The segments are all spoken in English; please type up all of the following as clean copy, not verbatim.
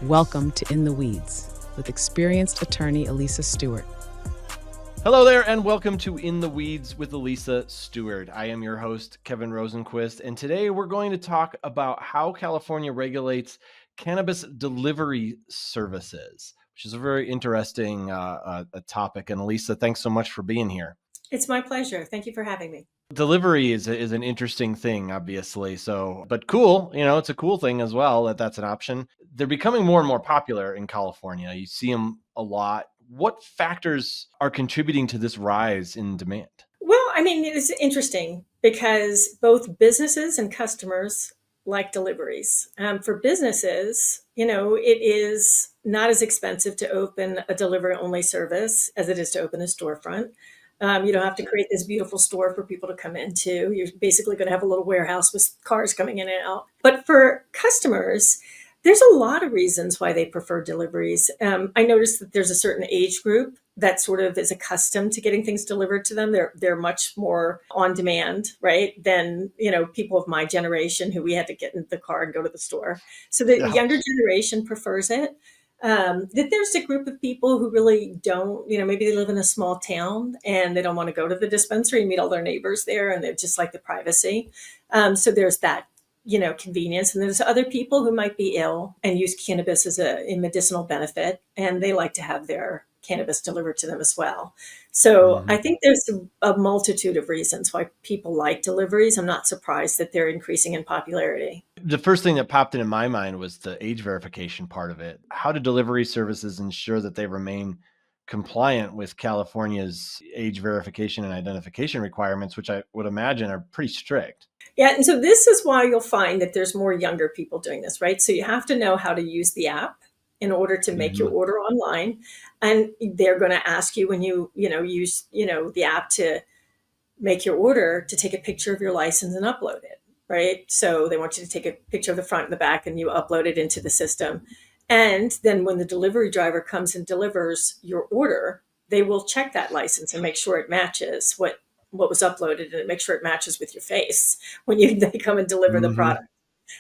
Welcome to In the Weeds with experienced attorney Elisa Stewart. Hello there, and welcome to In the Weeds with Elisa Stewart. I am your host, Kevin Rosenquist, and today we're going to talk about how California regulates cannabis delivery services, which is a very interesting topic. And Elisa, thanks so much for being here. It's my pleasure. Thank you for having me. Delivery is an interesting thing, obviously. But cool, it's a cool thing as well that's an option. They're becoming more and more popular in California. You see them a lot. What factors are contributing to this rise in demand? Well, it's interesting because both businesses and customers like deliveries. For businesses, it is not as expensive to open a delivery-only service as it is to open a storefront. You don't have to create this beautiful store for people to come into. You're basically going to have a little warehouse with cars coming in and out. But for customers, there's a lot of reasons why they prefer deliveries. I noticed that there's a certain age group that sort of is accustomed to getting things delivered to them. They're much more on demand, right, than people of my generation who we had to get in the car and go to the store. So the younger generation prefers it. That there's a group of people who really don't, maybe they live in a small town and they don't want to go to the dispensary and meet all their neighbors there, and they just like the privacy. So there's that convenience. And there's other people who might be ill and use cannabis as a medicinal benefit, and they like to have their cannabis delivered to them as well. So I think there's a multitude of reasons why people like deliveries. I'm not surprised that they're increasing in popularity. The first thing that popped into my mind was the age verification part of it. How do delivery services ensure that they remain compliant with California's age verification and identification requirements, which I would imagine are pretty strict? Yeah. And so this is why you'll find that there's more younger people doing this, right? So you have to know how to use the app in order to make your order online. And they're going to ask you when you use, the app to make your order to take a picture of your license and upload it, right? So they want you to take a picture of the front and the back and you upload it into the system. And then when the delivery driver comes and delivers your order, they will check that license and make sure it matches what was uploaded, and make sure it matches with your face when they come and deliver the product.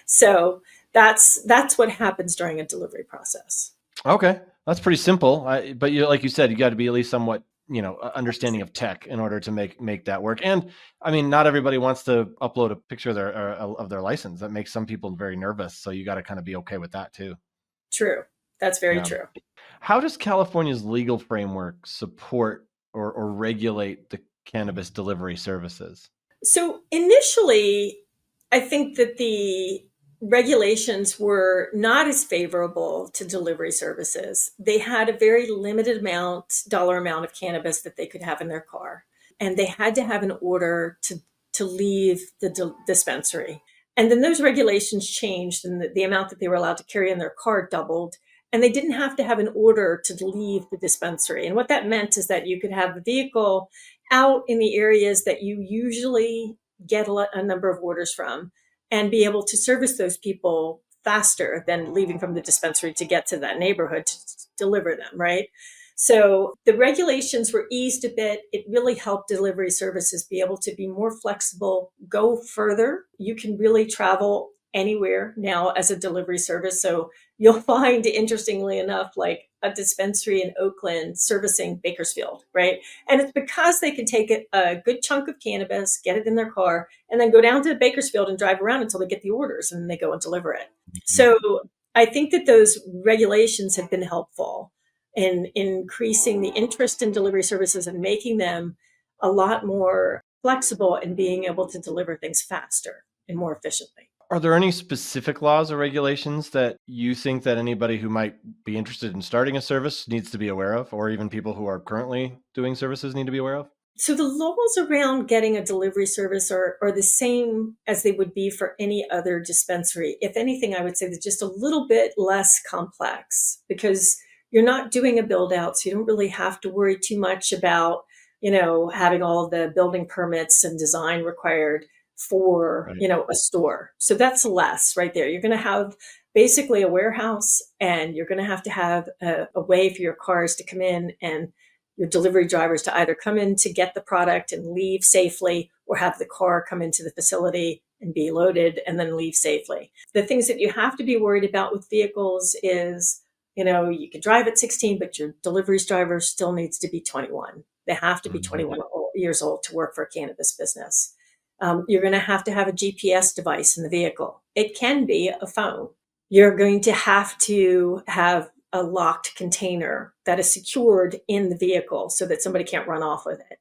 So that's what happens during a delivery process. Okay. That's pretty simple. But like you said, you got to be at least somewhat, understanding of tech in order to make that work. And not everybody wants to upload a picture of their license. That makes some people very nervous. So you got to kind of be okay with that too. True. That's very true. How does California's legal framework support or regulate the cannabis delivery services? So initially, I think that the regulations were not as favorable to delivery services. They had a very limited dollar amount of cannabis that they could have in their car. And they had to have an order to leave the dispensary. And then those regulations changed, and the amount that they were allowed to carry in their car doubled. And they didn't have to have an order to leave the dispensary. And what that meant is that you could have the vehicle out in the areas that you usually get a number of orders from, and be able to service those people faster than leaving from the dispensary to get to that neighborhood to deliver them, right? So the regulations were eased a bit. It really helped delivery services be able to be more flexible, go further. You can really travel anywhere now as a delivery service. So you'll find, interestingly enough, like a dispensary in Oakland servicing Bakersfield, right? And it's because they can take a good chunk of cannabis, get it in their car, and then go down to Bakersfield and drive around until they get the orders, and then they go and deliver it. So I think that those regulations have been helpful in increasing the interest in delivery services and making them a lot more flexible in being able to deliver things faster and more efficiently. Are there any specific laws or regulations that you think that anybody who might be interested in starting a service needs to be aware of, or even people who are currently doing services need to be aware of? So the laws around getting a delivery service are the same as they would be for any other dispensary. If anything, I would say they're just a little bit less complex because you're not doing a build out. So you don't really have to worry too much about, having all the building permits and design required for, a store. So that's less right there. You're going to have basically a warehouse, and you're going to have a way for your cars to come in and your delivery drivers to either come in to get the product and leave safely, or have the car come into the facility and be loaded and then leave safely. The things that you have to be worried about with vehicles is, you can drive at 16, but your deliveries driver still needs to be 21. They have to be 21 years old to work for a cannabis business. You're going to have a GPS device in the vehicle. It can be a phone. You're going to have a locked container that is secured in the vehicle so that somebody can't run off with it.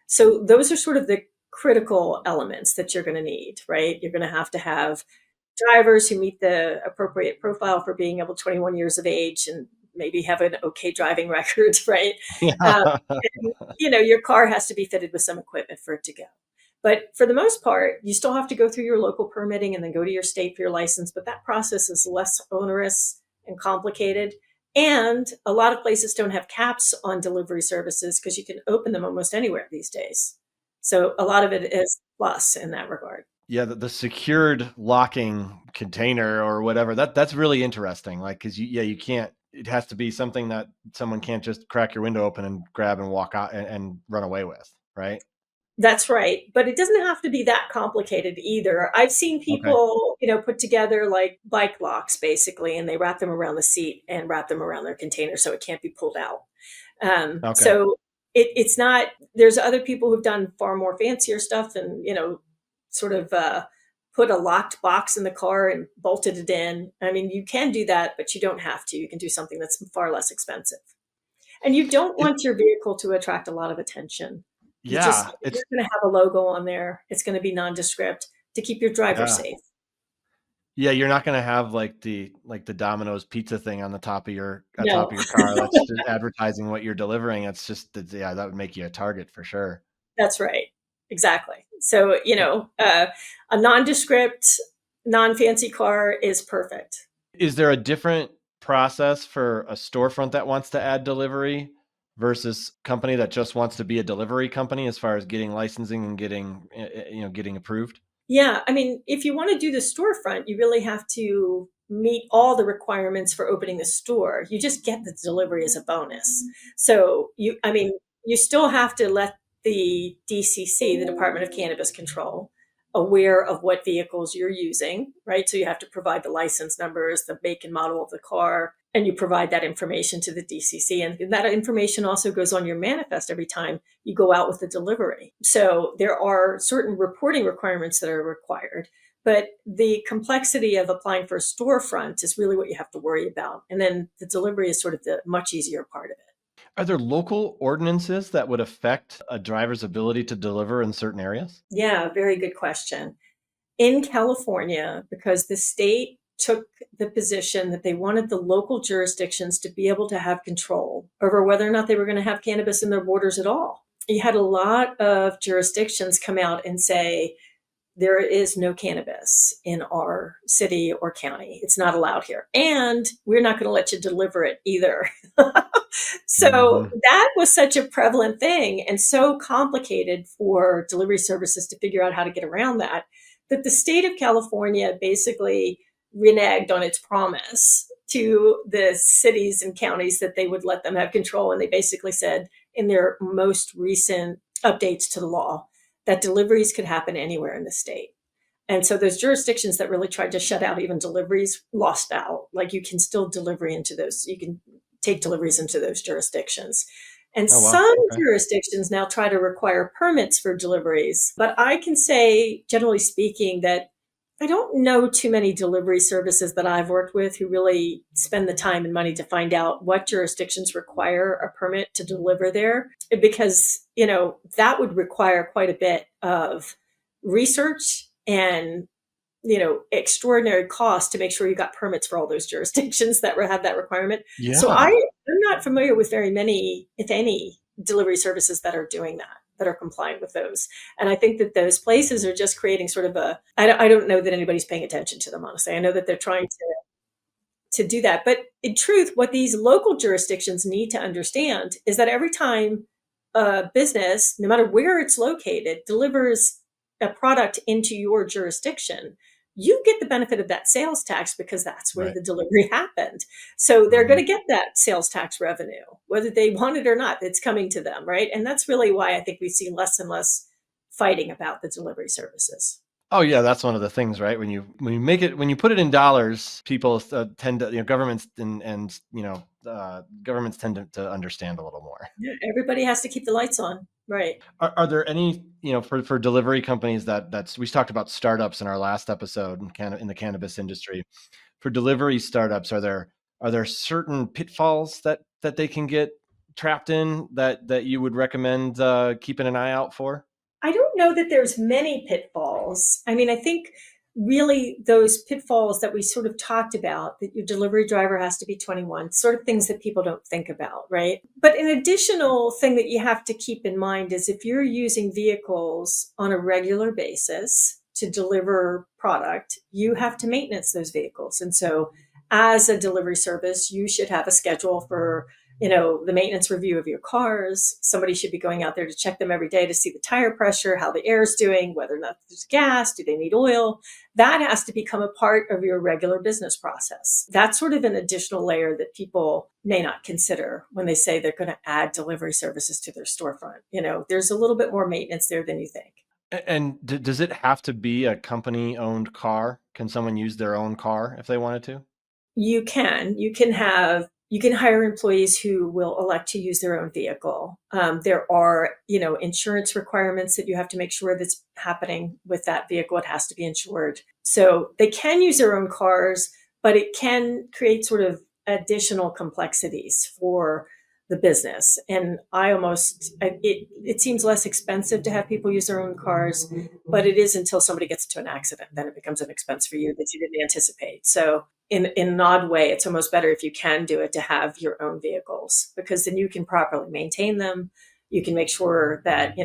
So those are sort of the critical elements that you're going to need, right? You're going to have drivers who meet the appropriate profile for being able 21 years of age and maybe have an okay driving record, right? Yeah. Your car has to be fitted with some equipment for it to go. But for the most part, you still have to go through your local permitting and then go to your state for your license. But that process is less onerous and complicated. And a lot of places don't have caps on delivery services because you can open them almost anywhere these days. So a lot of it is plus in that regard. Yeah, the secured locking container or whatever, that's really interesting. Like, because you can't, it has to be something that someone can't just crack your window open and grab and walk out and run away with, right? That's right. But it doesn't have to be that complicated either. I've seen people, put together like bike locks basically, and they wrap them around the seat and wrap them around their container so it can't be pulled out. So it's not, there's other people who've done far more fancier stuff and, sort of put a locked box in the car and bolted it in. I mean, you can do that, but you don't have to. You can do something that's far less expensive. And you don't want your vehicle to attract a lot of attention. You're going to have a logo on there. It's going to be nondescript to keep your driver safe. Yeah, you're not going to have like the Domino's pizza thing on the top of your car that's just advertising what you're delivering. It's just that would make you a target for sure. That's right. Exactly. So, a nondescript, non-fancy car is perfect. Is there a different process for a storefront that wants to add delivery versus company that just wants to be a delivery company as far as getting licensing and getting approved? Yeah. I mean, if you want to do the storefront, you really have to meet all the requirements for opening the store. You just get the delivery as a bonus. So you still have to let the DCC, the Department of Cannabis Control, aware of what vehicles you're using, right? So you have to provide the license numbers, the make and model of the car, and you provide that information to the DCC. And that information also goes on your manifest every time you go out with the delivery. So there are certain reporting requirements that are required, but the complexity of applying for a storefront is really what you have to worry about. And then the delivery is sort of the much easier part of it. Are there local ordinances that would affect a driver's ability to deliver in certain areas? Yeah, very good question. In California, because the state took the position that they wanted the local jurisdictions to be able to have control over whether or not they were going to have cannabis in their borders at all. You had a lot of jurisdictions come out and say, there is no cannabis in our city or county. It's not allowed here. And we're not going to let you deliver it either. So that was such a prevalent thing and so complicated for delivery services to figure out how to get around that the state of California basically reneged on its promise to the cities and counties that they would let them have control. And they basically said in their most recent updates to the law that deliveries could happen anywhere in the state. And so those jurisdictions that really tried to shut out even deliveries lost out. Like you can still you can take deliveries into those jurisdictions. And some jurisdictions now try to require permits for deliveries. But I can say, generally speaking, that I don't know too many delivery services that I've worked with who really spend the time and money to find out what jurisdictions require a permit to deliver there, because, that would require quite a bit of research and, extraordinary cost to make sure you got permits for all those jurisdictions that have that requirement. Yeah. So I'm not familiar with very many, if any, delivery services that are doing that are compliant with those. And I think that those places are just creating sort of I don't know that anybody's paying attention to them, honestly. I know that they're trying to do that. But in truth, what these local jurisdictions need to understand is that every time a business, no matter where it's located, delivers a product into your jurisdiction, you get the benefit of that sales tax because that's where the delivery happened. So they're going to get that sales tax revenue, whether they want it or not, it's coming to them, right? And that's really why I think we see less and less fighting about the delivery services. Oh yeah, that's one of the things, right? When you put it in dollars, people tend to, governments and governments tend to understand a little more. Yeah, everybody has to keep the lights on, right? Are there any, for delivery companies that's we talked about startups in our last episode in the cannabis industry. For delivery startups, are there certain pitfalls that they can get trapped in that you would recommend keeping an eye out for? I don't know that there's many pitfalls. I mean, I think really those pitfalls that we sort of talked about, that your delivery driver has to be 21, sort of things that people don't think about, right? But an additional thing that you have to keep in mind is if you're using vehicles on a regular basis to deliver product, you have to maintenance those vehicles. And so as a delivery service, you should have a schedule for the maintenance review of your cars. Somebody should be going out there to check them every day to see the tire pressure, how the air is doing, whether or not there's gas, do they need oil? That has to become a part of your regular business process. That's sort of an additional layer that people may not consider when they say they're going to add delivery services to their storefront. There's a little bit more maintenance there than you think. And does it have to be a company-owned car? Can someone use their own car if they wanted to? You can hire employees who will elect to use their own vehicle. There are, insurance requirements that you have to make sure that's happening with that vehicle. It has to be insured. So they can use their own cars, but it can create sort of additional complexities for the business. And it seems less expensive to have people use their own cars, but it is until somebody gets into an accident, then it becomes an expense for you that you didn't anticipate. So in an odd way, it's almost better if you can do it to have your own vehicles, because then you can properly maintain them. You can make sure that,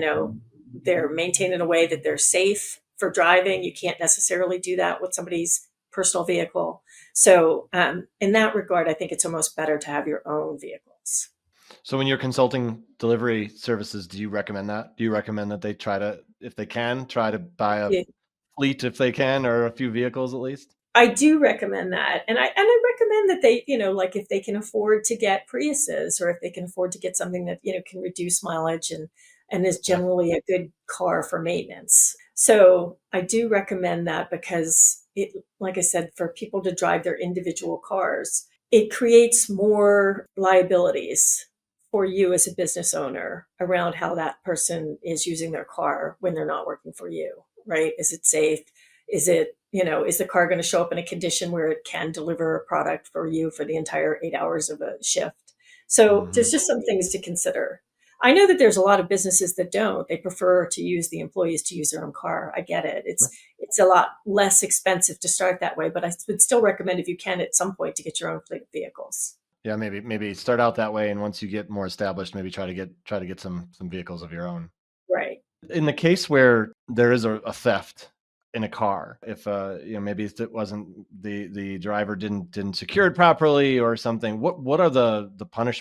they're maintained in a way that they're safe for driving. You can't necessarily do that with somebody's personal vehicle. So in that regard, I think it's almost better to have your own vehicles. So when you're consulting delivery services, do you recommend that? Do you recommend that they if they can, try to buy a Yeah. fleet if they can, or a few vehicles at least? I do recommend that. And I recommend that they, like if they can afford to get Priuses, or if they can afford to get something that, can reduce mileage and is Yeah. generally a good car for maintenance. So I do recommend that because like I said, for people to drive their individual cars, it creates more liabilities for you as a business owner around how that person is using their car when they're not working for you, right? Is it safe? Is the car going to show up in a condition where it can deliver a product for you for the entire 8 hours of a shift? So Mhm. there's just some things to consider. I know that there's a lot of businesses that don't. They prefer to use the employees to use their own car. I get it. It's a lot less expensive to start that way, but I would still recommend, if you can, at some point, to get your own fleet of vehicles. Yeah, maybe start out that way, and once you get more established, maybe try to get some vehicles of your own. Right. In the case where there is a theft in a car, if maybe it wasn't the driver didn't secure it properly or something, what are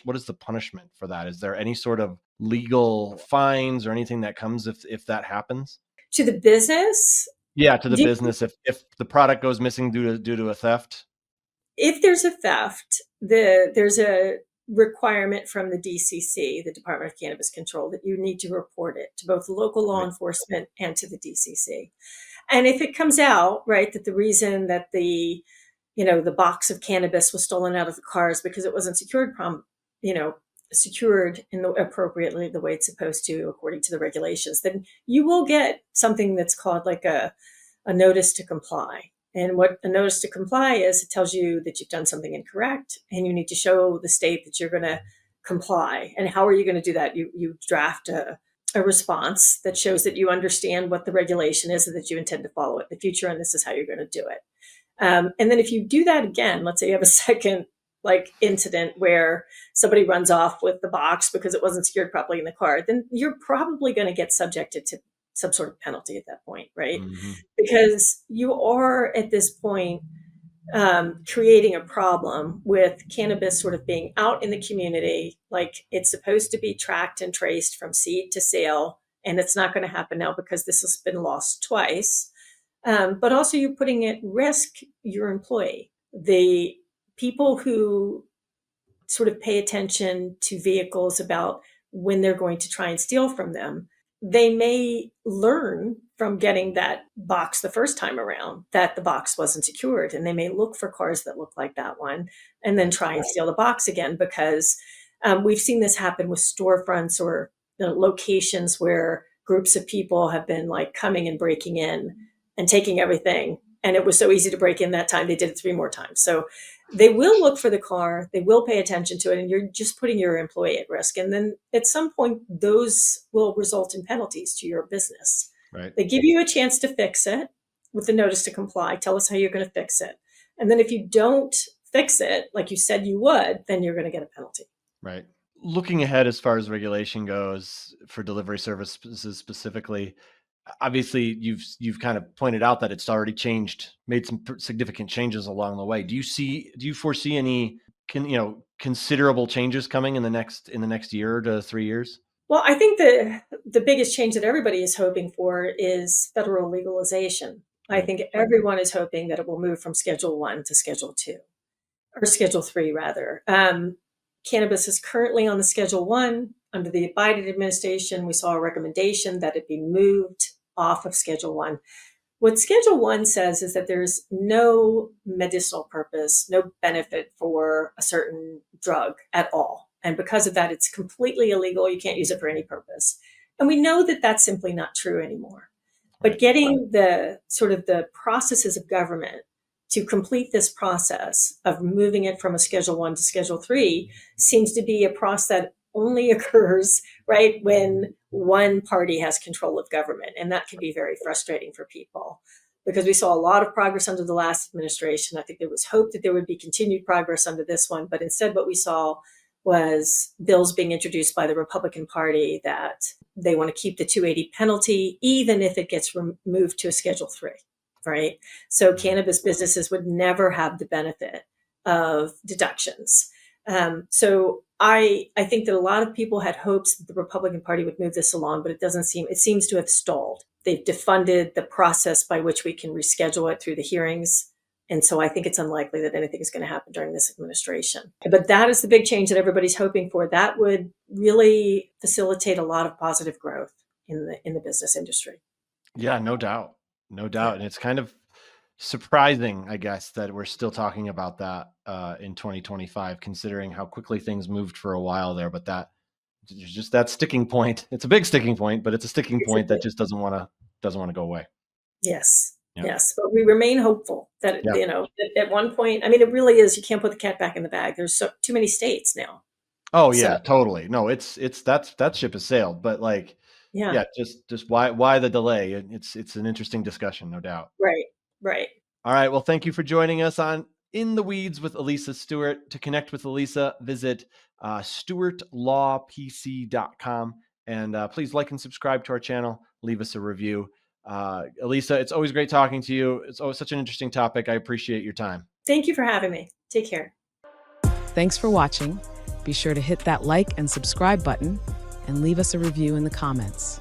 what is the punishment for that? Is there any sort of legal fines or anything that comes if that happens? To the business, Yeah, to the do- business, if the product goes missing due to a theft. if there's a theft, there's a requirement from the DCC, the Department of Cannabis Control, that you need to report it to both local law Right. enforcement and to the DCC. And if it comes out, right, that the reason that the box of cannabis was stolen out of the car is because it wasn't secured appropriately the way it's supposed to, according to the regulations, then you will get something that's called like a notice to comply. And what a notice to comply is, it tells you that you've done something incorrect and you need to show the state that you're going to comply. And how are you going to do that? You draft a response that shows that you understand what the regulation is and that you intend to follow it in the future, and this is how you're going to do it. And then if you do that again, let's say you have a second incident where somebody runs off with the box because it wasn't secured properly in the car, then you're probably going to get subjected to some sort of penalty at that point, right? Hmm. Because you are at this point creating a problem with cannabis sort of being out in the community. Like, it's supposed to be tracked and traced from seed to sale, and it's not going to happen now because this has been lost twice. But also, you're putting at risk your employee. The people who sort of pay attention to vehicles about when they're going to try and steal from them, they may learn from getting that box the first time around that the box wasn't secured. And they may look for cars that look like that one and then try and steal the box again, because we've seen this happen with storefronts or locations where groups of people have been like coming and breaking in and taking everything. And it was so easy to break in that time, they did it 3 more times. So they will look for the car, they will pay attention to it, and you're just putting your employee at risk. And then at some point, those will result in penalties to your business. Right. They give you a chance to fix it with the notice to comply. Tell us how you're going to fix it. And then if you don't fix it, like you said you would, then you're going to get a penalty. Right. Looking ahead as far as regulation goes for delivery services specifically, obviously you've kind of pointed out that it's already changed, made some significant changes along the way. Do you foresee any considerable changes coming in the next year to 3 years? Well, I think the biggest change that everybody is hoping for is federal legalization. I think everyone is hoping that it will move from Schedule 1 to Schedule 2, or Schedule 3 rather. Cannabis is currently on the Schedule 1. Under the Biden administration, we saw a recommendation that it be moved off of Schedule 1. What Schedule 1 says is that there's no medicinal purpose, no benefit for a certain drug at all. And because of that, it's completely illegal. You can't use it for any purpose. And we know that that's simply not true anymore. But getting the sort of the processes of government to complete this process of moving it from a Schedule 1 to Schedule 3 seems to be a process that only occurs, right, when one party has control of government. And that can be very frustrating for people, because we saw a lot of progress under the last administration. I think there was hope that there would be continued progress under this one. But instead, what we saw was bills being introduced by the Republican Party that they want to keep the 280 penalty, even if it gets moved to a Schedule 3, right? So cannabis businesses would never have the benefit of deductions. So I think that a lot of people had hopes that the Republican Party would move this along, but it seems to have stalled. They've defunded the process by which we can reschedule it through the hearings. And so I think it's unlikely that anything is going to happen during this administration. But that is the big change that everybody's hoping for. That would really facilitate a lot of positive growth in the business industry. Yeah, no doubt. No doubt. And it's kind of surprising, I guess, that we're still talking about that in 2025, considering how quickly things moved for a while there. But that just that sticking point. It's a big sticking point, but it's a sticking point that just doesn't want to go away. Yes. Yeah. Yes. But we remain hopeful that, at one point, I mean, it really is, you can't put the cat back in the bag. There's too many states now. Oh yeah, totally. No, it's that ship has sailed, but like, yeah, just why the delay? It's an interesting discussion, no doubt. Right. All right. Well, thank you for joining us on In the Weeds with Elisa Stewart. To connect with Elisa, visit stewartlawpc.com, and please like and subscribe to our channel. Leave us a review. Elisa, it's always great talking to you. It's always such an interesting topic. I appreciate your time. Thank you for having me. Take care. Thanks for watching. Be sure to hit that like and subscribe button and leave us a review in the comments.